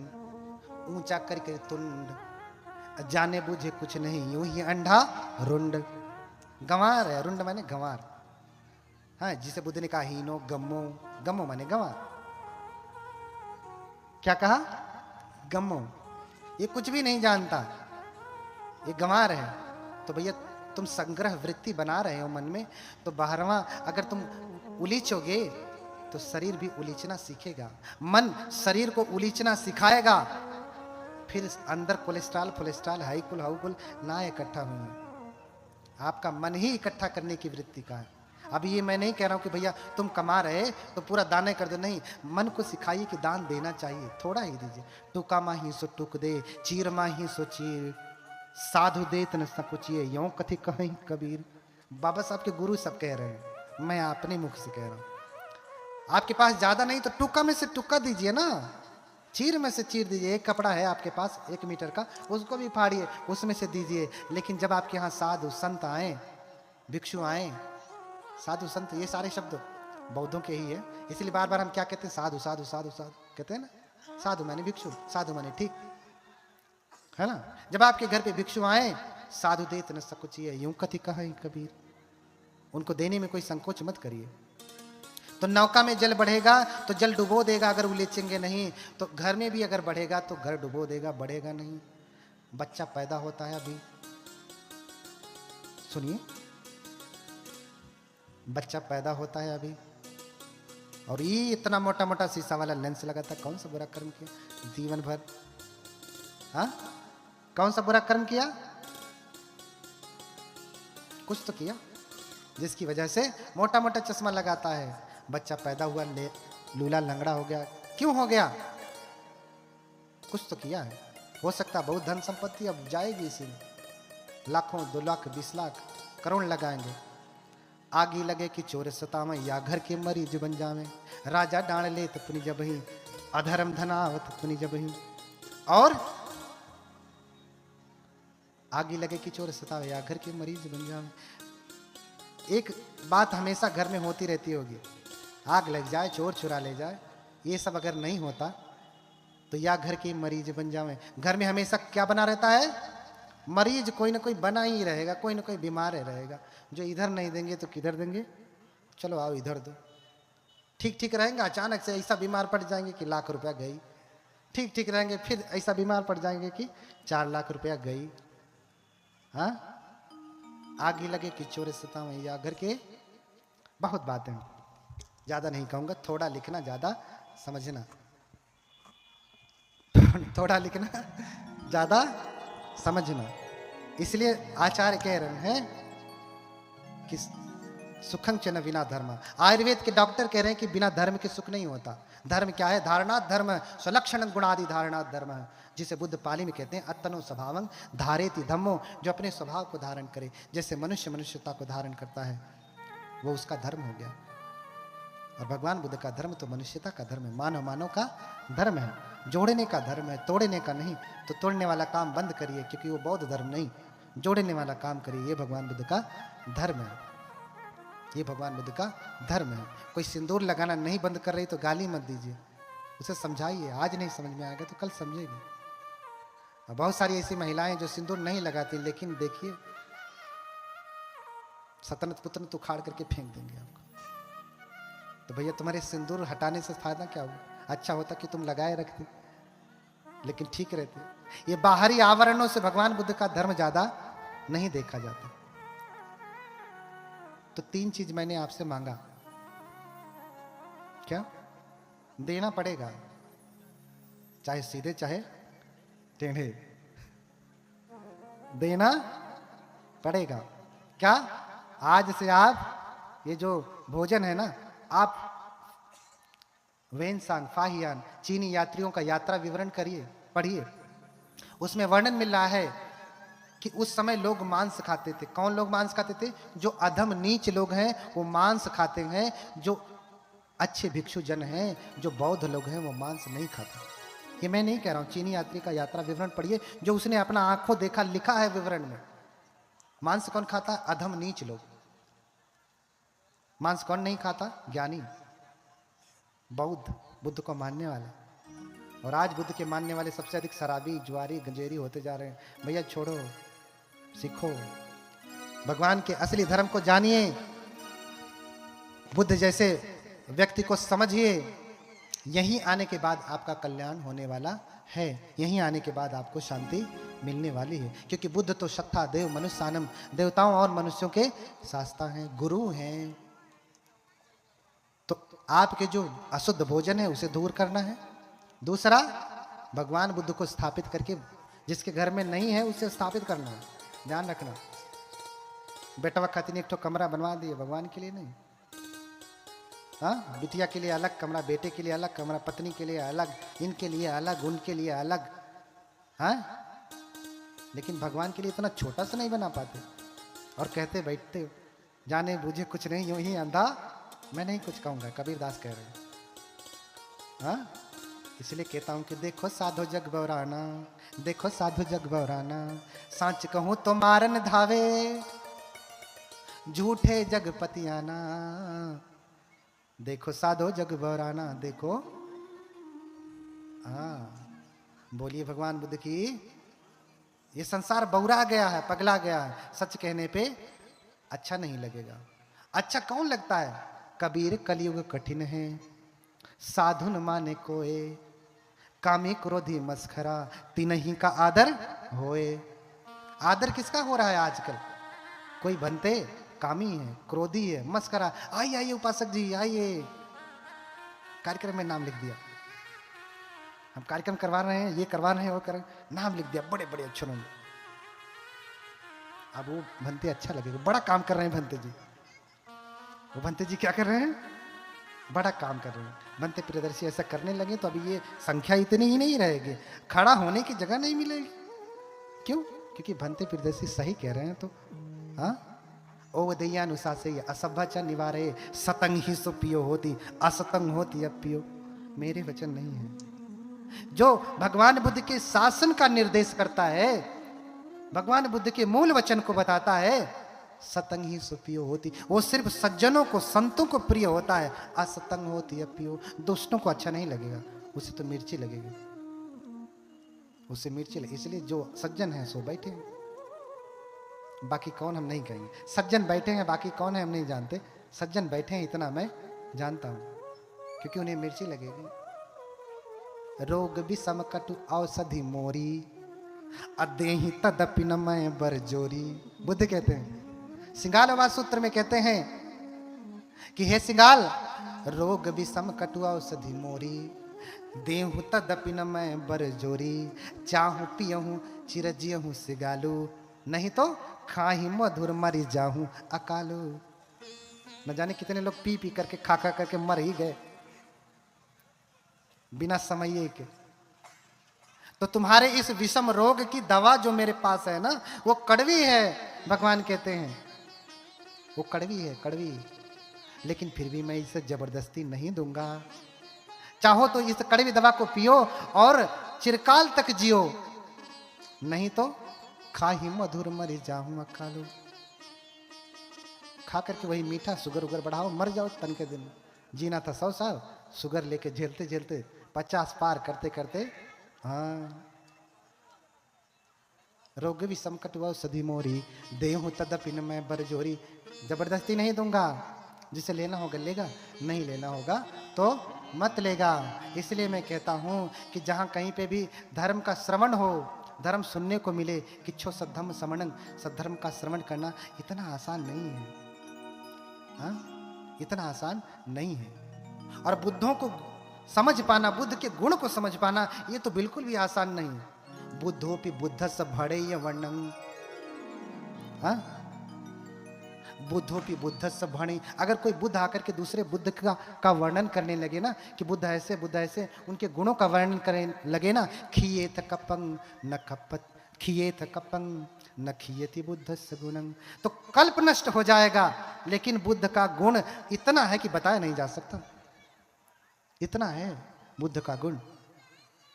ऊंचा करे तुंड, जाने बूझे कुछ नहीं, यूं ही अंधा रुंड। गंवार है, रुंड माने गंवार। हाँ, जिसे बुद्ध ने कहा हीनो गम्मो, गम्मो माने गंवार। क्या कहा? गम्मो। ये कुछ भी नहीं जानता, ये गंवार है। तो भैया तुम संग्रह वृत्ति बना रहे हो मन में, तो 12वां अगर तुम उलीचोगे तो शरीर भी उलीचना सीखेगा। मन शरीर को उलीचना सिखाएगा, फिर अंदर कोलेस्ट्रॉल फोलेस्ट्रॉल हाईकुल हाउकुल ना इकट्ठा होंगे। आपका मन ही इकट्ठा करने की वृत्ति का है। अब ये मैं नहीं कह रहा हूं कि भैया तुम कमा रहे तो पूरा दान कर दो, नहीं। मन को सिखाइए कि दान देना चाहिए, थोड़ा ही दीजिए। टुका माही सो टुक दे, चीर माही सो चीर, साधु देत न सकुचिए, यों कथि कहीं कबीर। बाबा साहब के गुरु सब कह रहे हैं, मैं अपने मुख से कह रहा हूं। आपके पास ज्यादा नहीं तो टुका में से टुका दीजिए ना, चीर में से चीर दीजिए। एक कपड़ा है आपके पास 1 मीटर का, उसको भी फाड़िए, उसमें से दीजिए। लेकिन जब आपके यहाँ साधु संत आए, भिक्षु आए, साधु संत ये सारे शब्द बौद्धों के ही है, इसलिए बार बार हम क्या कहते हैं? साधु साधु साधु साधु कहते हैं ना। साधु माने भिक्षु, साधु माने ठीक है ना। जब आपके घर पे भिक्षु आए, साधु देत न सकुचिए, यूं कथि कहीं कबीर। उनको देने में कोई संकोच मत करिए। तो नौका में जल बढ़ेगा तो जल डुबो देगा, अगर उलीचेंगे नहीं तो घर में भी अगर बढ़ेगा तो घर डुबो देगा, बढ़ेगा नहीं। बच्चा पैदा होता है, अभी सुनिए, बच्चा पैदा होता है अभी, और ये इतना मोटा मोटा शीशा वाला लेंस लगाता है। कौन सा बुरा कर्म किया जीवन भर? हाँ, कौन सा बुरा कर्म किया? कुछ तो किया जिसकी वजह से मोटा मोटा चश्मा लगाता है। बच्चा पैदा हुआ, लूला लंगड़ा हो गया। क्यों हो गया? कुछ तो किया है। हो सकता है बहुत धन संपत्ति अब जाएगी इसी में, लाखों 2 लाख 20 लाख करोड़ लगाएंगे। आगी लगे कि चोर सतावे, या घर के मरीज बन जावे। राजा डांड ले तो पुनि जब ही, अधर्म धनावत पुनि जब ही। और आगी लगे कि चोर सतावे, या घर के मरीज बन जावे। एक बात हमेशा घर में होती रहती होगी, आग लग जाए, चोर चुरा ले जाए, ये सब अगर नहीं होता तो या घर के मरीज बन जावे। घर में हमेशा क्या बना रहता है? मरीज कोई ना कोई बना ही रहेगा, कोई ना कोई बीमार रहेगा। जो इधर नहीं देंगे तो किधर देंगे? चलो आओ इधर दो। ठीक ठीक रहेंगे, अचानक से ऐसा बीमार पड़ जाएंगे कि लाख रुपया गई। ठीक ठीक रहेंगे, फिर ऐसा बीमार पड़ जाएंगे कि 4 लाख रुपया गई। हाँ, आग लगे कि चोर सतावे, या घर के। बहुत बातें, ज्यादा नहीं कहूंगा, थोड़ा लिखना ज्यादा समझना। थोड़ा लिखना ज्यादा समझना। इसलिए आचार्य कह रहे हैं कि सुखं च न बिना धर्म। आयुर्वेद के डॉक्टर कह रहे हैं कि बिना धर्म के सुख नहीं होता। धर्म क्या है? धारणात् धर्म स्वलक्षण गुणादि धारणात् धर्म है, जिसे बुद्ध पाली में कहते हैं अत्तनो स्वभावं धारेति धम्मो। जो अपने स्वभाव को धारण करे, जैसे मनुष्य मनुष्यता को धारण करता है, वो उसका धर्म हो गया। और भगवान बुद्ध का धर्म तो मनुष्यता का धर्म है, मानव मानव का धर्म है, जोड़ने का धर्म है, तोड़ने का नहीं। तो तोड़ने वाला काम बंद करिए, क्योंकि वो बौद्ध धर्म नहीं। जोड़ने वाला काम करिए, ये भगवान बुद्ध का धर्म है, ये भगवान बुद्ध का धर्म है। कोई सिंदूर लगाना नहीं बंद कर रही तो गाली मत दीजिए, उसे समझाइए। आज नहीं समझ में आएगा तो कल समझेगी। बहुत सारी ऐसी महिलाएं जो सिंदूर नहीं लगाती, लेकिन देखिए सतनत पुतनत उखाड़ करके फेंक देंगे आपको। तो भैया तुम्हारे सिंदूर हटाने से फायदा क्या हुआ? अच्छा होता कि तुम लगाए रखते, लेकिन ठीक रहते। ये बाहरी आवरणों से भगवान बुद्ध का धर्म ज्यादा नहीं देखा जाता। तो 3 चीज मैंने आपसे मांगा, क्या देना पड़ेगा, चाहे सीधे चाहे टेढ़े, देना पड़ेगा। क्या? आज से आप ये जो भोजन है ना, आप वेनसांग फाहियान चीनी यात्रियों का यात्रा विवरण करिए, पढ़िए। उसमें वर्णन मिल रहा है कि उस समय लोग मांस खाते थे। कौन लोग मांस खाते थे? जो अधम नीच लोग हैं वो मांस खाते हैं। जो अच्छे भिक्षु जन हैं, जो बौद्ध लोग हैं, वो मांस नहीं खाते। ये मैं नहीं कह रहा हूं, चीनी यात्री का यात्रा विवरण पढ़िए, जो उसने अपना आंखों देखा, लिखा है विवरण में। मांस कौन खाता है? अधम नीच लोग। मांस कौन नहीं खाता? ज्ञानी, बौद्ध, बुद्ध को मानने वाला। और आज बुद्ध के मानने वाले सबसे अधिक शराबी, जुआरी, गंजेरी होते जा रहे हैं। भैया छोड़ो, सीखो, भगवान के असली धर्म को जानिए, बुद्ध जैसे व्यक्ति को समझिए। यहीं आने के बाद आपका कल्याण होने वाला है, यहीं आने के बाद आपको शांति मिलने वाली है। क्योंकि बुद्ध तो सत्ता देव मनुष्यानम, देवताओं और मनुष्यों के शास्ता हैं, गुरु हैं। तो आपके जो अशुद्ध भोजन है उसे दूर करना है। दूसरा, भगवान बुद्ध को स्थापित करके, जिसके घर में नहीं है उसे स्थापित करना है। ध्यान रखना, बेटवा खातिर एक तो कमरा बनवा दिए, भगवान के लिए नहीं। हाँ, बिटिया के लिए अलग कमरा, बेटे के लिए अलग कमरा, पत्नी के लिए अलग, इनके लिए अलग, उनके लिए अलग। हाँ, लेकिन भगवान के लिए इतना छोटा सा नहीं बना पाते। और कहते बैठते हो, जाने बूझे कुछ नहीं, यूं ही अंधा। मैं नहीं कुछ कहूंगा, कबीरदास कह रहे हैं। हाँ, इसलिए कहता हूं कि देखो साधो जग बौराना, देखो साधो जग बौराना, सांच कहूं तो मारन धावे, झूठे जगपतियाना। देखो साधो जग बौराना, देखो। हाँ, बोलिए भगवान बुद्ध की। ये संसार बौरा गया है, पगला गया है। सच कहने पे अच्छा नहीं लगेगा। अच्छा कौन लगता है? कबीर कलयुग कठिन है, साधु न माने कोए, कामी क्रोधी मस्खरा, तीनही का आदर होए। आदर किसका हो रहा है आजकल? कोई बनते कामी है, क्रोधी है, मस्खरा। आइए आइए उपासक जी आइए, कार्यक्रम में नाम लिख दिया। हम कार्यक्रम करवा रहे हैं, ये करवा रहे हैं, वो कर, नाम लिख दिया बड़े बड़े अक्षरों में। अब वो भंते अच्छा लगेगा, बड़ा काम कर रहे हैं भंते जी। वो भंते जी क्या कर रहे हैं? बड़ा काम कर रहे हैं। भंते प्रियदर्शी ऐसा करने लगे तो अभी ये संख्या इतनी ही नहीं रहेगी, खड़ा होने की जगह नहीं मिलेगी। क्यों? क्योंकि भंते प्रियदर्शी सही कह रहे हैं। तो हाँ, ओ दयानुसा से असभ्य च निवारे, सतंग ही सुपियो होती, असतंग होती अपियो। मेरे वचन नहीं है, जो भगवान बुद्ध के शासन का निर्देश करता है, भगवान बुद्ध के मूल वचन को बताता है, सतंग ही सुपियो होती। वो सिर्फ सज्जनों को, संतों को प्रिय होता है। असतंग होती अपियो, दुष्टों को अच्छा नहीं लगेगा, उसे तो मिर्ची लगेगी, उसे मिर्ची लगेगी। इसलिए जो सज्जन है सो बैठे हैं, बाकी कौन हम नहीं कहेंगे। सज्जन बैठे हैं, बाकी कौन है हम नहीं जानते। सज्जन बैठे हैं इतना मैं जानता हूं, क्योंकि उन्हें मिर्ची लगेगी। रोग विषम कटु औषधि मोरी, अदेहि तदपि न मैं बरजोरी। बुद्ध कहते हैं, सिंगाल आवास सूत्र में कहते हैं कि हे सिंगाल, रोग विषम कटु औषधि मोरी, देहु तदपि न मैं बरजोरी। चाहूं पियहूं चिरजियहूं सिगालू, नहीं तो खाही मधुर मरी जाहूं अकालू। न जाने कितने लोग पी पी करके, खा खा करके मर ही गए बिना समये के। तो तुम्हारे इस विषम रोग की दवा जो मेरे पास है ना, वो कड़वी है। भगवान कहते हैं वो कड़वी है, कड़वी, लेकिन फिर भी मैं इसे जबरदस्ती नहीं दूंगा। चाहो तो इस कड़वी दवा को पियो और चिरकाल तक जियो, नहीं तो खाही मधुर मरी जाऊं अकालू। खा करके वही मीठा, शुगर उगर बढ़ाओ, मर जाओ तन के दिन। जीना था 100 साल, शुगर लेके झेलते झेलते 50 पार करते करते। हाँ, रोग भी संकट व सदी मोरी, देहूं तदपि न मैं बरजोरी। जबरदस्ती नहीं दूंगा, जिसे लेना होगा लेगा, नहीं लेना होगा तो मत लेगा। इसलिए मैं कहता हूं कि जहां कहीं पे भी धर्म का श्रवण हो, धर्म सुनने को मिले, किच्छो सद्धर्म समणन, सद्धर्म का श्रवण करना इतना आसान नहीं है। हाँ, इतना आसान नहीं है। और बुद्धों को समझ पाना, बुद्ध के गुण को समझ पाना, ये तो बिल्कुल भी आसान नहीं है। बुद्धोपि बुद्धस्य भणेय वर्णन। हाँ, बुद्धोपि बुद्धस्य भणेय। अगर कोई बुद्ध आकर के दूसरे बुद्ध का वर्णन करने लगे ना, कि बुद्ध ऐसे, उनके गुणों का वर्णन करने लगे ना, खियेत कपंग न खपत, खियेत कपंग न खियति बुद्धस्य गुणं, तो कल्प नष्ट हो जाएगा। लेकिन बुद्ध का गुण इतना है कि बताया नहीं जा सकता, इतना है बुद्ध का गुण।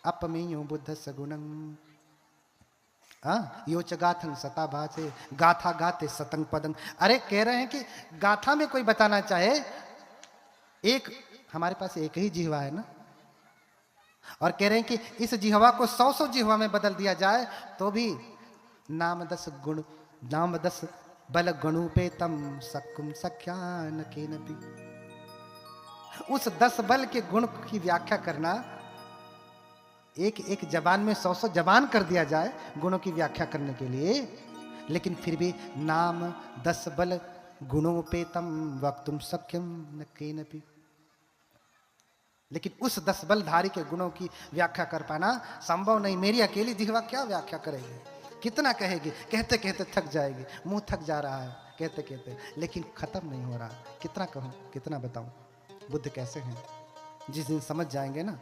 अपमेयो बुद्धस्य गुणं। हाँ, योच गाथंग सता भाषे गाथा गाते सतंग पदंग। अरे कह रहे हैं कि गाथा में कोई बताना चाहे, एक हमारे पास एक ही जिह्वा है ना, और कह रहे हैं कि इस जिह्वा को 100 जिह्वा में बदल दिया जाए तो भी नाम 10 गुण, नाम 10 बल गणुपेतम सक्कुम सख्यान केनपि। उस 10 बल के गुण की व्याख्या करना, एक एक जबान में 100 जबान कर दिया जाए गुणों की व्याख्या करने के लिए, लेकिन फिर भी नाम 10 बल गुणोपेतम वक्तुम सख्यम न केनपि। लेकिन उस 10 बलधारी के गुणों की व्याख्या कर पाना संभव नहीं। मेरी अकेली जिह्वा क्या व्याख्या करेगी, कितना कहेगी, कहते कहते थक जाएगी, मुंह थक जा रहा है कहते कहते, लेकिन खत्म नहीं हो रहा। कितना कहूं, कितना बताऊं। बुद्ध कैसे हैं, जिस दिन समझ जाएंगे ना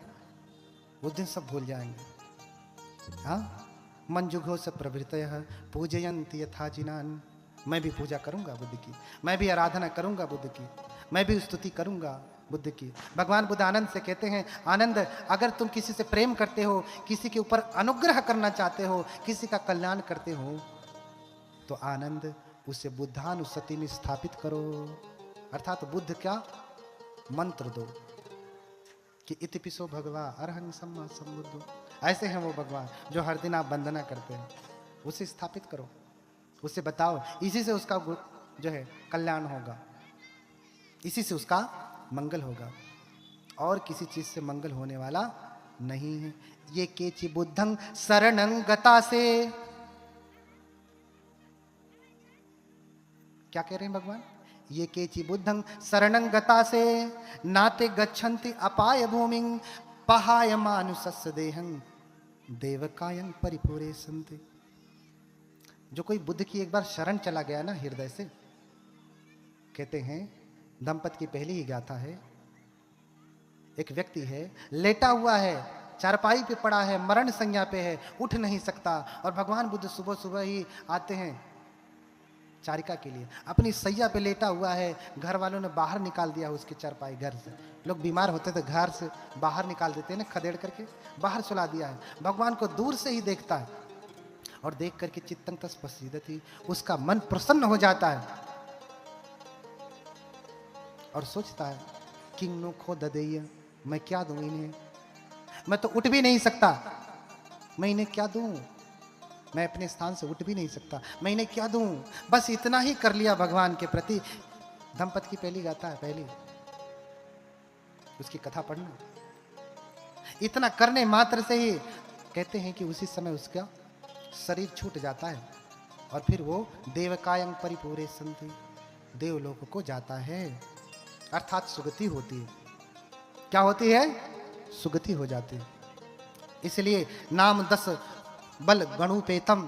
उस दिन सब भूल जाएंगे। हाँ, मंजुघो से प्रवृत्तयः पूजयन्ति यथा जिनान। मैं भी पूजा करूंगा बुद्ध की, मैं भी आराधना करूंगा बुद्ध की, मैं भी स्तुति करूंगा बुद्ध की। भगवान बुद्ध आनंद से कहते हैं, आनंद अगर तुम किसी से प्रेम करते हो, किसी के ऊपर अनुग्रह करना चाहते हो, किसी का कल्याण करते हो, तो आनंद उसे बुद्धानुसति में स्थापित करो। अर्थात बुद्ध क्या मंत्र दो कि इतिपिसो भगवा अरहं सम्मा सम्बुद्धो। ऐसे हैं वो भगवान जो हर दिन आप वंदना करते हैं, उसे स्थापित करो, उसे बताओ, इसी से उसका जो है कल्याण होगा, इसी से उसका मंगल होगा, और किसी चीज से मंगल होने वाला नहीं है। ये केचि बुद्धं शरणं गता से, क्या कह रहे हैं भगवान, ये केचि बुद्धं शरणं गता से नाते गच्छन्ति अपाय भूमिं पहाय मानुषस्य देहं देवकायं परिपूरे संते। जो कोई बुद्ध की एक बार शरण चला गया ना हृदय से, कहते हैं दंपति की पहली ही गाथा है, एक व्यक्ति है लेटा हुआ है, चारपाई पे पड़ा है, मरण संज्ञा पे है, उठ नहीं सकता, और भगवान बुद्ध सुबह सुबह ही आते हैं चारिका के लिए। अपनी सैया पे लेटा हुआ है, घर वालों ने बाहर निकाल दिया उसकी चारपाई, घर से लोग बीमार होते थे घर से बाहर निकाल देते हैं ना, खदेड़ करके बाहर सुला दिया है। भगवान को दूर से ही देखता है और देख करके चित्तं तस्पसीदति, उसका मन प्रसन्न हो जाता है और सोचता है किंग नो खो ददेय, मैं क्या दूं इन्हें, मैं तो उठ भी नहीं सकता, मैं इन्हें क्या दूं, मैं अपने स्थान से उठ भी नहीं सकता, मैं इन्हें क्या दूं। बस इतना ही कर लिया भगवान के प्रति। दंपति की पहली गाथा है, पहली उसकी कथा पढ़ना। इतना करने मात्र से ही कहते हैं कि उसी समय उसका शरीर छूट जाता है और फिर वो देवकायं परिपूरे संति, देवलोक को जाता है, अर्थात सुगति होती है। क्या होती है, सुगति हो जाती है। इसलिए नाम 10 बल गणुपेतम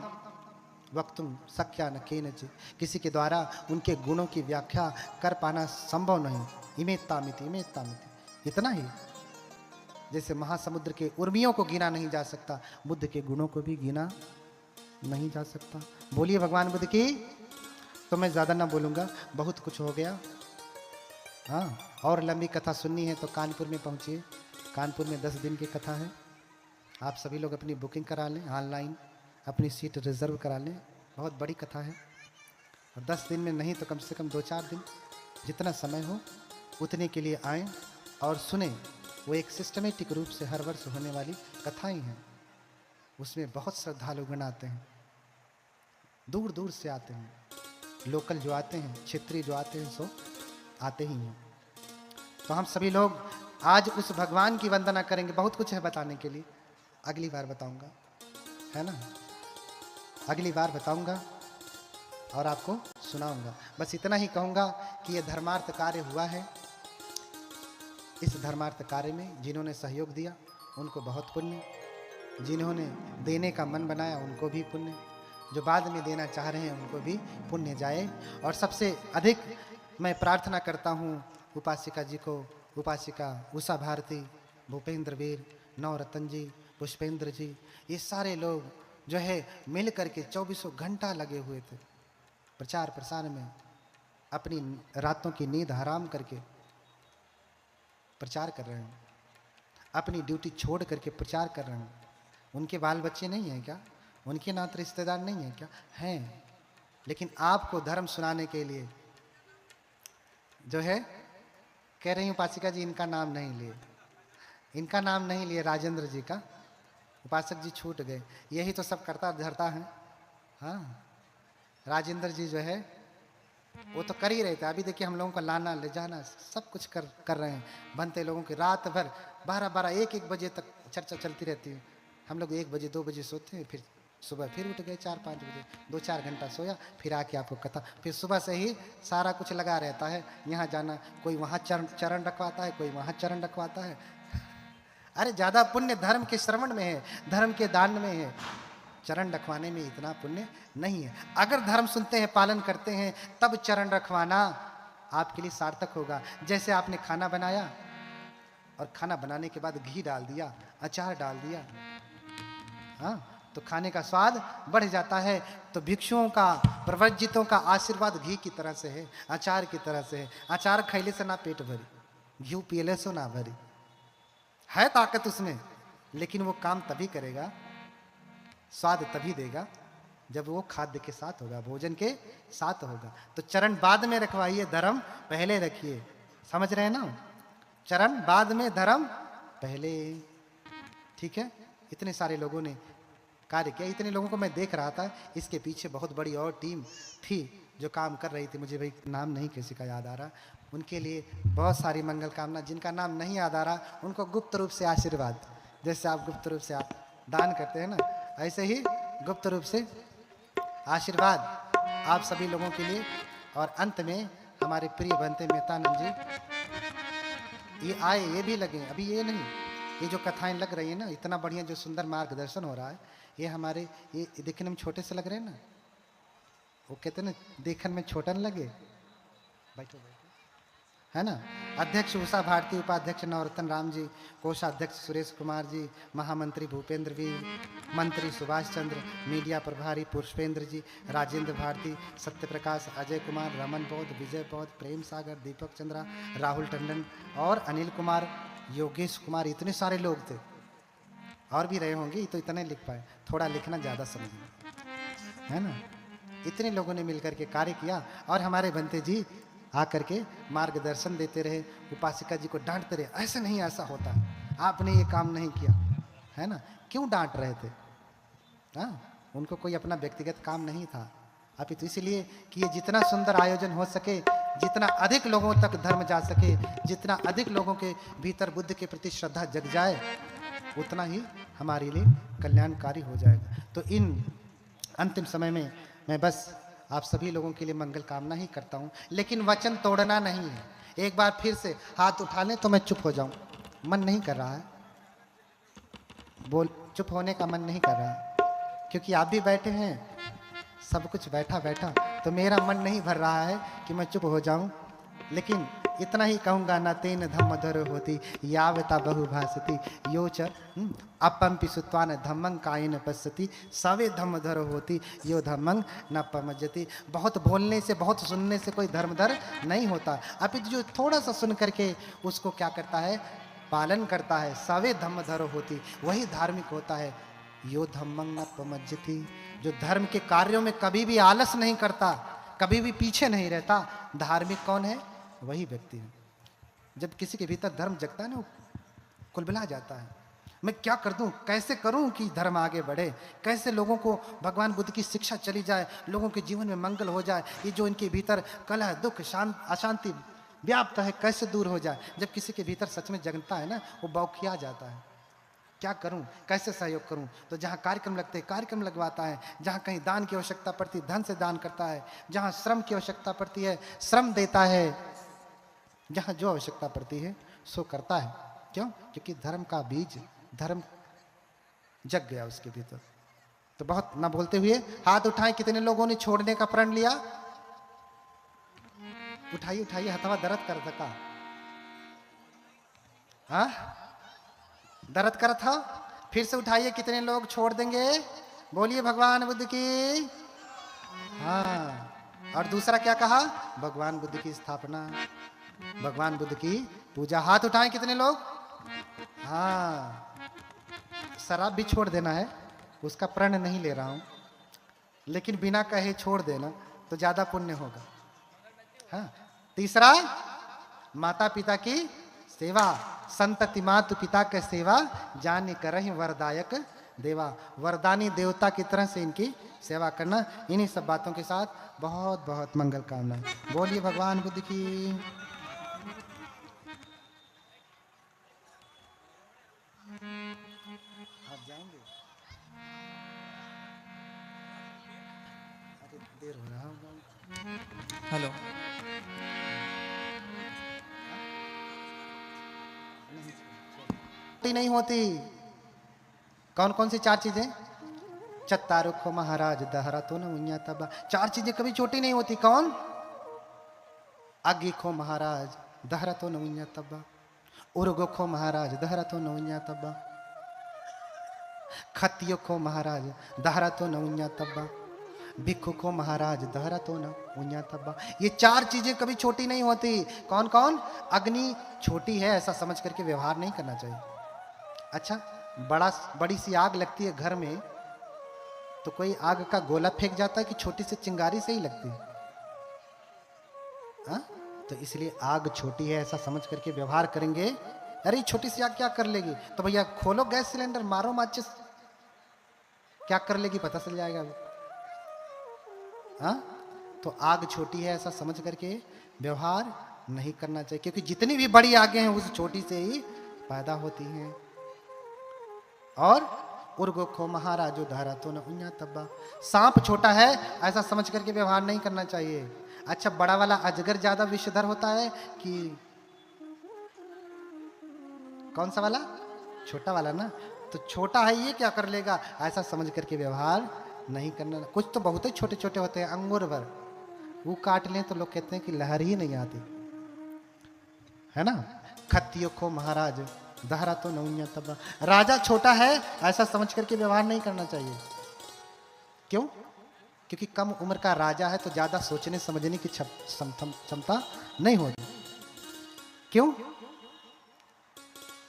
वक्तुम सख्या न केनचित्, किसी के द्वारा उनके गुणों की व्याख्या कर पाना संभव नहीं। इमेत्तामिति इमेत्तामिति, इतना ही। जैसे महासमुद्र के उर्मियों को गिना नहीं जा सकता, बुद्ध के गुणों को भी गिना नहीं जा सकता। बोलिए भगवान बुद्ध की। तो मैं ज्यादा ना बोलूंगा, बहुत कुछ हो गया। हाँ, और लंबी कथा सुननी है तो कानपुर में पहुंचिए, कानपुर में 10 दिन की कथा है। आप सभी लोग अपनी बुकिंग करा लें, ऑनलाइन अपनी सीट रिजर्व करा लें, बहुत बड़ी कथा है। और 10 दिन में नहीं तो कम से कम 2-4 दिन, जितना समय हो उतने के लिए आएँ और सुने। वो एक सिस्टमेटिक रूप से हर वर्ष होने वाली कथाएं हैं। उसमें बहुत श्रद्धालुगण आते हैं, दूर दूर से आते हैं, लोकल जो आते हैं, क्षेत्रीय जो आते हैं, सो आते ही हैं। तो हम सभी लोग आज उस भगवान की वंदना करेंगे। बहुत कुछ है बताने के लिए, अगली बार बताऊंगा, है ना, अगली बार बताऊंगा और आपको सुनाऊंगा। बस इतना ही कहूंगा कि यह धर्मार्थ कार्य हुआ है। इस धर्मार्थ कार्य में जिन्होंने सहयोग दिया उनको बहुत पुण्य, जिन्होंने देने का मन बनाया उनको भी पुण्य, जो बाद में देना चाह रहे हैं उनको भी पुण्य जाए। और सबसे अधिक मैं प्रार्थना करता हूँ उपासिका जी को, उपासिका उषा भारती, भूपेंद्र वीर, नवरतन जी, पुष्पेंद्र जी, ये सारे लोग जो है मिल करके 24 घंटा लगे हुए थे प्रचार प्रसार में, अपनी रातों की नींद हराम करके प्रचार कर रहे हैं, अपनी ड्यूटी छोड़ करके प्रचार कर रहे हैं। उनके बाल बच्चे नहीं हैं क्या? उनके नाते रिश्तेदार नहीं है क्या? हैं। लेकिन आपको धर्म सुनाने के लिए जो है, कह रही हूँ उपासिका जी इनका नाम नहीं लिए, इनका नाम नहीं लिए, राजेंद्र जी का। उपासक जी छूट गए, यही तो सब करता धरता है। हाँ, राजेंद्र जी जो है वो तो कर ही रहे थे। अभी देखिए हम लोगों को लाना ले जाना सब कुछ कर रहे हैं। बनते लोगों की रात भर 12-12 1-1 बजे तक चर्चा चलती रहती है। हम लोग 1 बजे 2 बजे सोते हैं, फिर सुबह फिर उठ गए 4-5 बजे, 2-4 घंटा सोया, फिर आके आपको कथा। फिर सुबह से ही सारा कुछ लगा रहता है, यहाँ जाना, कोई वहाँ चरण रखवाता है, कोई वहाँ चरण रखवाता है। अरे ज़्यादा पुण्य धर्म के श्रवण में है, धर्म के दान में है, चरण रखवाने में इतना पुण्य नहीं है। अगर धर्म सुनते हैं, पालन करते हैं, तब चरण रखवाना आपके लिए सार्थक होगा। जैसे आपने खाना बनाया और खाना बनाने के बाद घी डाल दिया, अचार डाल दिया, हाँ, तो खाने का स्वाद बढ़ जाता है। तो भिक्षुओं का, प्रव्रजितों का आशीर्वाद घी की तरह से है, अचार की तरह से है। अचार खैले से ना पेट भरी, घी पियले से ना भरी, है ताकत उसमें, लेकिन वो काम तभी करेगा, स्वाद तभी देगा जब वो खाद्य के साथ होगा, भोजन के साथ होगा। तो चरण बाद में रखवाइए, धर्म पहले रखिए। समझ रहे हैं ना? चरण बाद में, धर्म पहले। ठीक है? इतने सारे लोगों ने कार्य किया, इतने लोगों को मैं देख रहा था। इसके पीछे बहुत बड़ी और टीम थी जो काम कर रही थी। मुझे भाई नाम नहीं किसी का याद आ रहा। उनके लिए बहुत सारी मंगल कामना। जिनका नाम नहीं याद आ रहा उनको गुप्त रूप से आशीर्वाद, जैसे आप गुप्त रूप से आप दान करते हैं ना, ऐसे ही गुप्त रूप से आशीर्वाद आप सभी लोगों के लिए। और अंत में हमारे प्रिय बनते मेहतानंद जी ये आए, ये भी लगे। अभी ये नहीं, ये जो कथाएं लग रही है ना, इतना बढ़िया जो सुंदर मार्गदर्शन हो रहा है, ये हमारे, ये देखने में छोटे से लग रहे हैं ना, वो कहते हैं ना देखने में छोटा न लगे। बैठो बैठो, है ना। अध्यक्ष उषा भारती, उपाध्यक्ष नवरत्न राम जी, कोषाध्यक्ष सुरेश कुमार जी, महामंत्री भूपेंद्र भी, मंत्री सुभाष चंद्र, मीडिया प्रभारी पुष्पेंद्र जी, राजेंद्र भारती, सत्यप्रकाश, अजय कुमार, रमन बौद्ध, विजय बौद्ध, प्रेम सागर, दीपक चंद्रा, राहुल टंडन और अनिल कुमार, योगेश कुमार। इतने सारे लोग थे, और भी रहे होंगे, तो इतने लिख पाए, थोड़ा लिखना ज़्यादा समझिए, है ना। इतने लोगों ने मिलकर के कार्य किया और हमारे बनते जी आकर के मार्गदर्शन देते रहे, उपासिका जी को डांटते रहे, ऐसे नहीं, ऐसा होता, आपने ये काम नहीं किया, है ना। क्यों डांट रहे थे? हाँ, उनको कोई अपना व्यक्तिगत काम नहीं था, अभी तो इसलिए कि ये जितना सुंदर आयोजन हो सके, जितना अधिक लोगों तक धर्म जा सके, जितना अधिक लोगों के भीतर बुद्ध के प्रति श्रद्धा जग जाए, उतना ही हमारे लिए कल्याणकारी हो जाएगा। तो इन अंतिम समय में मैं बस आप सभी लोगों के लिए मंगल कामना ही करता हूँ, लेकिन वचन तोड़ना नहीं है। एक बार फिर से हाथ उठा लें तो मैं चुप हो जाऊं, मन नहीं कर रहा है, बोल, चुप होने का मन नहीं कर रहा है, क्योंकि आप भी बैठे हैं, सब कुछ बैठा बैठा, तो मेरा मन नहीं भर रहा है कि मैं चुप हो जाऊं। लेकिन इतना ही कहूँगा, न तेन धम्म धरो होती यावता बहुभाषति योच अपम्पि सुत्वान धम्मं कायेन पश्यति सवे धम्म धरो होती यो धम्मं न पमज्जति। बहुत बोलने से, बहुत सुनने से कोई धर्मधर नहीं होता, अभी जो थोड़ा सा सुन करके उसको क्या करता है, पालन करता है, सवे धम्म धरो होती, वही धार्मिक होता है। यो धम्मं न पमज्जति, जो धर्म के कार्यों में कभी भी आलस नहीं करता, कभी भी पीछे नहीं रहता, धार्मिक कौन है? वही व्यक्ति है। जब किसी के भीतर धर्म जगता है ना, वो कुलबुला जाता है, मैं क्या कर दूं, कैसे करूं कि धर्म आगे बढ़े, कैसे लोगों को भगवान बुद्ध की शिक्षा चली जाए, लोगों के जीवन में मंगल हो जाए, ये जो इनके भीतर कलह, दुख, अशांति व्याप्त है, कैसे दूर हो जाए। जब किसी के भीतर सच में जगता है ना, वो बौखिया जाता है, क्या करूं, कैसे सहयोग करूं। तो जहां कार्यक्रम लगते कार्यक्रम लगवाता है, जहां कहीं दान की आवश्यकता पड़ती धन से दान करता है, जहां श्रम की आवश्यकता पड़ती है श्रम देता है, जहां जो आवश्यकता पड़ती है सो करता है। क्यों? क्योंकि धर्म का बीज, धर्म जग गया उसके भीतर। तो बहुत ना बोलते हुए हाथ उठाएं, कितने लोगों ने छोड़ने का प्रण लिया? उठाइए उठाइए, हथवा दर्द कर सका, हाँ दर्द कर था, फिर से उठाइए, कितने लोग छोड़ देंगे? बोलिए भगवान बुद्ध की। हाँ, और दूसरा क्या कहा? भगवान बुद्ध की स्थापना, भगवान बुद्ध की पूजा। हाथ उठाएं कितने लोग? हाँ, शराब भी छोड़ देना है, उसका प्रण नहीं ले रहा हूं, लेकिन बिना कहे छोड़ देना तो ज्यादा पुण्य होगा। हाँ। तीसरा, माता पिता की सेवा, संतति मातु पिता के सेवा, जाने करहि वरदायक देवा। वरदानी देवता की तरह से इनकी सेवा करना। इन्हीं सब बातों के साथ बहुत बहुत मंगल कामनाएं। बोलिए भगवान बुद्ध की। आप जाएंगे? अरे देर हो रहा होगा।
हेलो।
नहीं होती। कौन कौन सी चार चीजें? चत्तारो खो महाराज दहरा तो न उन्या तबा। चार चीजें कभी छोटी नहीं होती। कौन? अग्नि खो महाराज दहरा तो न उन्या तबा। उर्गो खो महाराज दहरा तो न उन्या तबा। खतियो खो महाराज दहरा तो न उन्या तबा। भिक्खु को महाराज दहरा तो न उन्या तब्बा। ये चार चीजें कभी छोटी नहीं होती। कौन कौन? अग्नि छोटी है ऐसा समझ करके व्यवहार नहीं करना चाहिए। अच्छा, बड़ी सी आग लगती है घर में, तो कोई आग का गोला फेंक जाता है कि छोटी सी चिंगारी से ही लगती है? हाँ? तो इसलिए आग छोटी है ऐसा समझ करके व्यवहार करेंगे। अरे छोटी सी आग क्या कर लेगी? तो भैया खोलो गैस सिलेंडर, मारो माचिस, क्या कर लेगी पता चल जाएगा। हाँ? तो आग छोटी है ऐसा समझ करके व्यवहार नहीं करना चाहिए, क्योंकि जितनी भी बड़ी आगे हैं उस छोटी से ही पैदा होती हैं। और उर्गो खो महाराजो धारा तो न उन्या तब्बा। सांप छोटा है ऐसा समझ करके व्यवहार नहीं करना चाहिए। अच्छा, बड़ा वाला अजगर ज्यादा विषधर होता है कि कौन सा वाला? छोटा वाला ना। तो छोटा है ये क्या कर लेगा ऐसा समझ करके व्यवहार नहीं करना। कुछ तो बहुत ही छोटे छोटे होते हैं, अंगूर भर, वो काट लें तो लोग कहते हैं कि लहर ही नहीं आती है ना। खतियो को महाराज दहरा तो नौन्या तब। राजा छोटा है ऐसा समझ करके व्यवहार नहीं करना चाहिए। क्यों? क्योंकि कम उम्र का राजा है तो ज्यादा सोचने समझने की क्षमता नहीं होती। क्यों?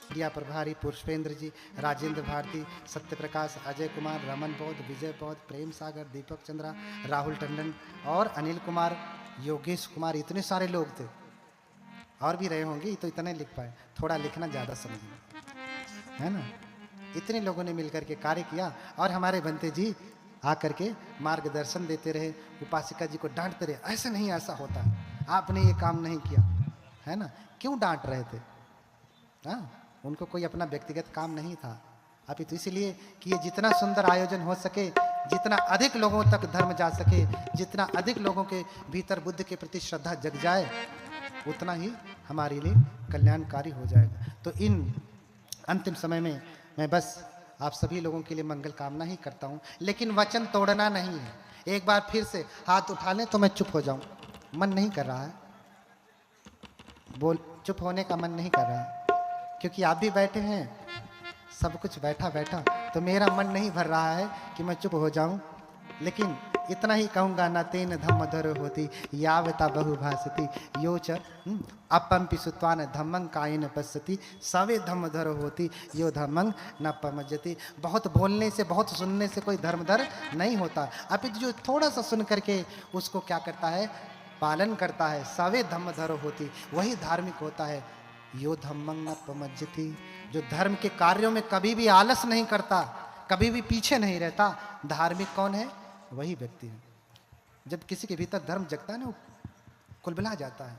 प्रिया प्रभारी, पुष्पेंद्र जी, राजेंद्र भारती, सत्य प्रकाश, अजय कुमार, रमन बौद्ध, विजय बौद्ध, प्रेम सागर, दीपक चंद्रा, राहुल टंडन और अनिल कुमार, योगेश कुमार, इतने सारे लोग थे। और भी रहे होंगे, तो इतने लिख पाए। थोड़ा लिखना ज़्यादा समझना है ना। इतने लोगों ने मिलकर के कार्य किया और हमारे बनते जी आकर के मार्गदर्शन देते रहे। उपासिका जी को डांटते रहे, ऐसे नहीं ऐसा होता, आपने ये काम नहीं किया, है ना। क्यों डांट रहे थे? हाँ, उनको कोई अपना व्यक्तिगत काम नहीं था। अभी तो इसलिए कि ये जितना सुंदर आयोजन हो सके, जितना अधिक लोगों तक धर्म जा सके, जितना अधिक लोगों के भीतर बुद्ध के प्रति श्रद्धा जग जाए, उतना ही हमारे लिए कल्याणकारी हो जाएगा। तो इन अंतिम समय में मैं बस आप सभी लोगों के लिए मंगल कामना ही करता हूँ, लेकिन वचन तोड़ना नहीं है। एक बार फिर से हाथ उठा लें तो मैं चुप हो जाऊं, मन नहीं कर रहा है, बोल चुप होने का मन नहीं कर रहा है, क्योंकि आप भी बैठे हैं, सब कुछ बैठा बैठा, तो मेरा मन नहीं भर रहा है कि मैं चुप हो जाऊं। लेकिन इतना ही कहूँगा, न तेन धम्म धर होती यावता बहुभाषति योच अपम्पि सुत्वान धम्मं कायेन पश्यति सवे धम्म धर होती यो धम्मं न पमज्जति। बहुत बोलने से, बहुत सुनने से कोई धर्मधर नहीं होता, अपितु जो थोड़ा सा सुन करके उसको क्या करता है, पालन करता है, सवे धम्म धर होती, वही धार्मिक होता है। यो धम्मं न पमज्जति, जो धर्म के कार्यों में कभी भी आलस नहीं करता, कभी भी पीछे नहीं रहता, धार्मिक कौन है? वही व्यक्ति है। जब किसी के भीतर धर्म जगता है ना, वो कुलबुला जाता है,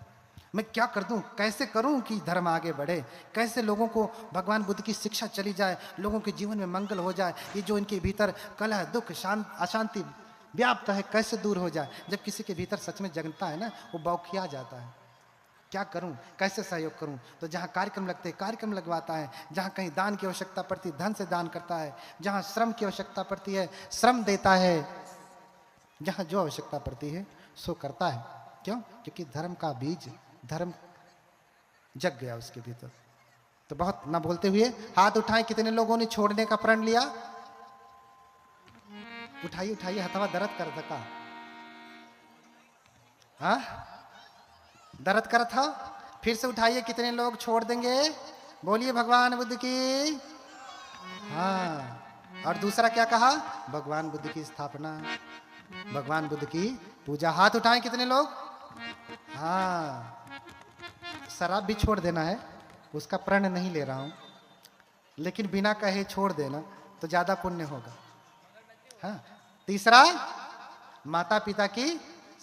मैं क्या कर दूं, कैसे करूं कि धर्म आगे बढ़े, कैसे लोगों को भगवान बुद्ध की शिक्षा चली जाए, लोगों के जीवन में मंगल हो जाए, ये जो इनके भीतर कलह, दुख, अशांति व्याप्त है, कैसे दूर हो जाए। जब किसी के भीतर सच में जगता है ना, वो बौखिया जाता है, क्या करूं, कैसे सहयोग करूं। तो जहां कार्यक्रम लगते हैं कार्यक्रम लगवाता है, जहां कहीं दान की आवश्यकता पड़ती है धन से दान करता है, जहां श्रम की आवश्यकता पड़ती है श्रम देता है, जहां जो आवश्यकता पड़ती है सो करता है। क्यों? क्योंकि धर्म का बीज, धर्म जग गया उसके भीतर। तो बहुत ना बोलते हुए हाथ उठाएं, कितने लोगों ने छोड़ने का प्रण लिया? उठाइए उठाइए, हथवा दर्द कर था, हाँ दर्द कर था, फिर से उठाइए, कितने लोग छोड़ देंगे? बोलिए भगवान बुद्ध की। हाँ, और दूसरा क्या कहा? भगवान बुद्ध की स्थापना, भगवान बुद्ध की पूजा। हाथ उठाएं कितने लोग? हाँ, शराब भी छोड़ देना है, उसका प्रण नहीं ले रहा हूं, लेकिन बिना कहे छोड़ देना तो ज्यादा पुण्य होगा। हाँ। तीसरा, माता पिता की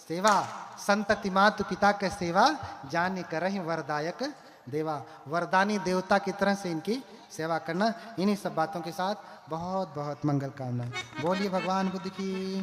सेवा, संतति मातु पिता के सेवा, जाने करहि वरदायक देवा। वरदानी देवता की तरह से इनकी सेवा करना। इन्हीं सब बातों के साथ बहुत बहुत मंगल कामनाएं। बोलिए भगवान बुद्ध की।